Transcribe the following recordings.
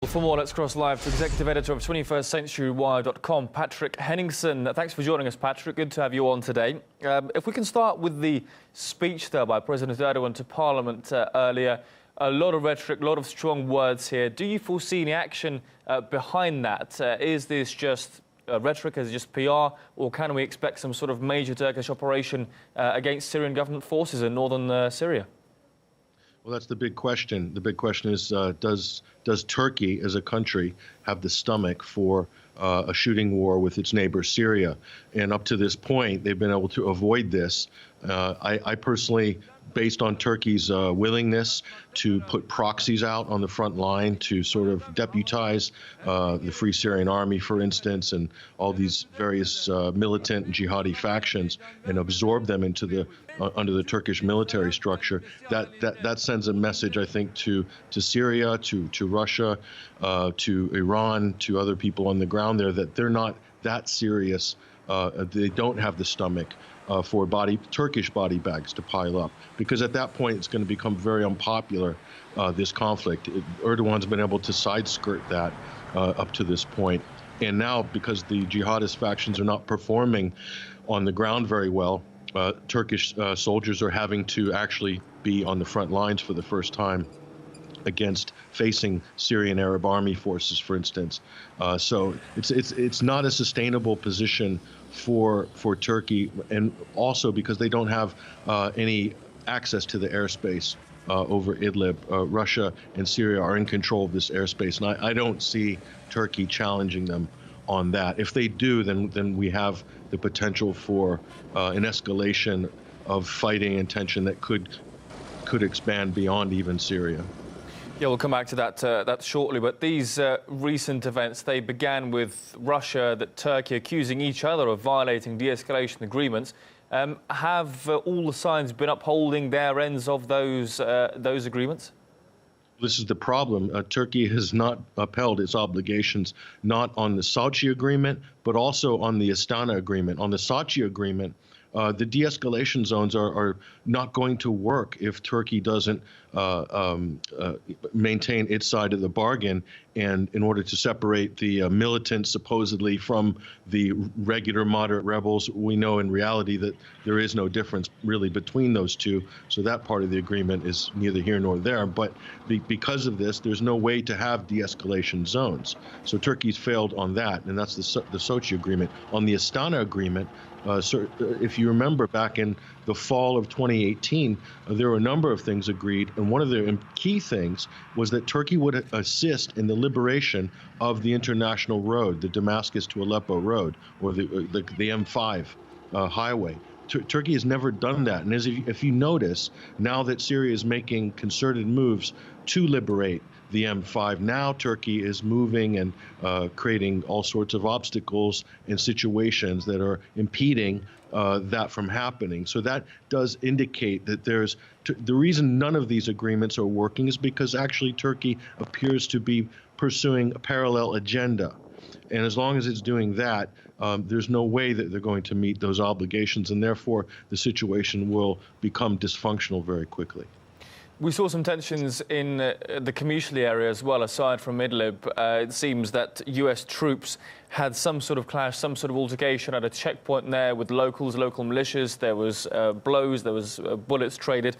For more, let's cross live to Executive Editor of 21stCenturyWire.com, Patrick Henningsen. Thanks for joining us, Patrick. Good to have you on today. If we can start with the speech there by President Erdogan to Parliament earlier. A lot of rhetoric, a lot of strong words here. Do you foresee any action behind that? Is this just rhetoric, is it just PR, or can we expect some sort of major Turkish operation against Syrian government forces in northern Syria? Well, that's the big question. The big question is, does Turkey as a country have the stomach for a shooting war with its neighbor Syria? And up to this point, they've been able to avoid this. I personally, based on Turkey's willingness to put proxies out on the front line to sort of deputize the Free Syrian Army, for instance, and all these various militant and jihadi factions and absorb them into the under the Turkish military structure, that sends a message, I think, to Syria, to Russia, to Iran, to other people on the ground there, that they're not that serious. They don't have the stomach for Turkish body bags to pile up, because at that point it's going to become very unpopular, this conflict. Erdogan's been able to side skirt that up to this point. And now, because the jihadist factions are not performing on the ground very well, Turkish soldiers are having to actually be on the front lines for the first time against facing Syrian Arab army forces, for instance. So it's not a sustainable position for Turkey, and also because they don't have any access to the airspace over Idlib. Russia and Syria are in control of this airspace, and I don't see Turkey challenging them on that. If they do, then we have the potential for an escalation of fighting and tension that could expand beyond even Syria. Yeah, we'll come back to that shortly. But these recent events, they began with Russia, that Turkey accusing each other of violating de-escalation agreements. Have all the sides been upholding their ends of those agreements? This is the problem. Turkey has not upheld its obligations, not on the Sochi agreement, but also on the Astana agreement. On the Sochi agreement, the de-escalation zones are not going to work if Turkey doesn't maintain its side of the bargain. And in order to separate the militants supposedly from the regular moderate rebels, we know in reality that there is no difference really between those two. So that part of the agreement is neither here nor there. But because of this, there's no way to have de-escalation zones. So Turkey's failed on that, and that's the Sochi agreement. On the Astana agreement, if you remember back in the fall of 2018, there were a number of things agreed, and one of the key things was that Turkey would assist in the liberation of the international road, the Damascus to Aleppo road, or the M5 highway. Turkey has never done that, and if you notice, now that Syria is making concerted moves to liberate the M5, now Turkey is moving and creating all sorts of obstacles and situations that are impeding that from happening. So that does indicate that the reason none of these agreements are working is because actually Turkey appears to be pursuing a parallel agenda. And as long as it's doing that, there's no way that they're going to meet those obligations, and therefore the situation will become dysfunctional very quickly. We saw some tensions in the Qamishli area as well, aside from Idlib. It seems that US troops had some sort of clash, some sort of altercation at a checkpoint there with local militias. There was blows, there was bullets traded.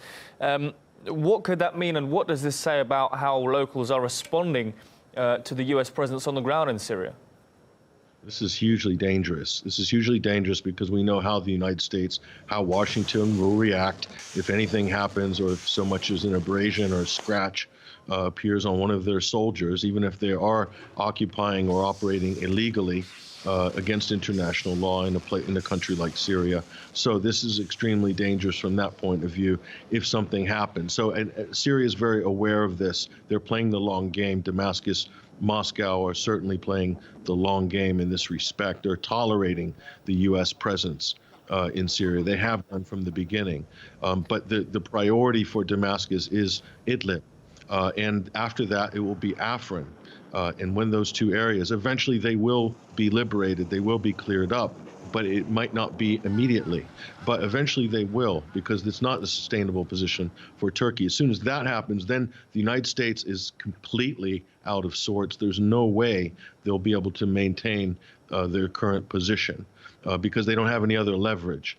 What could that mean, and what does this say about how locals are responding to the US presence on the ground in Syria? This is hugely dangerous. This is hugely dangerous because we know how the United States, how Washington will react if anything happens, or if so much as an abrasion or a scratch appears on one of their soldiers, even if they are occupying or operating illegally against international law in a country like Syria. So this is extremely dangerous from that point of view if something happens. So Syria is very aware of this. They're playing the long game. Damascus, Moscow are certainly playing the long game in this respect. They're tolerating the U.S. presence in Syria. They have done from the beginning. But the priority for Damascus is Idlib. And after that, it will be Afrin. And when those two areas, eventually they will be liberated, they will be cleared up. but it might not be immediately. But eventually they will, because it's not a sustainable position for Turkey. As soon as that happens, then the United States is completely out of sorts. There's no way they'll be able to maintain their current position because they don't have any other leverage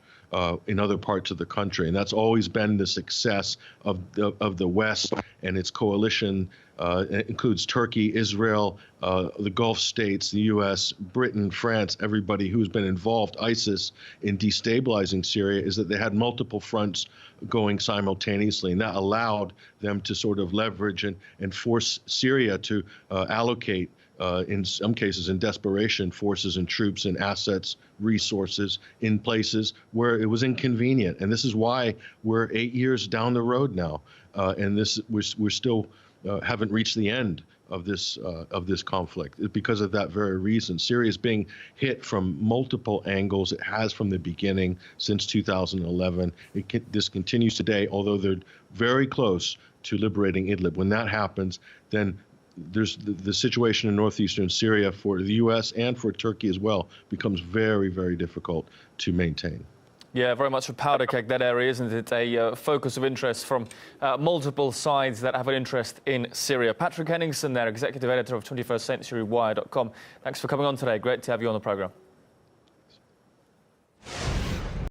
in other parts of the country. And that's always been the success of the West and its coalition. It includes Turkey, Israel, the Gulf states, the U.S., Britain, France, everybody who's been involved, ISIS, in destabilizing Syria, is that they had multiple fronts going simultaneously. And that allowed them to sort of leverage and force Syria to allocate, in some cases in desperation, forces and troops and assets, resources in places where it was inconvenient. And this is why we're 8 years down the road now. And we're still haven't reached the end of this conflict. It's because of that very reason. Syria is being hit from multiple angles. It has from the beginning since 2011. This continues today, although they're very close to liberating Idlib. When that happens, then there's the situation in northeastern Syria for the U.S. and for Turkey as well becomes very, very difficult to maintain. Yeah, very much a powder keg, that area, isn't it? A focus of interest from multiple sides that have an interest in Syria. Patrick Henningsen there, executive editor of 21stCenturyWire.com. Thanks for coming on today. Great to have you on the programme.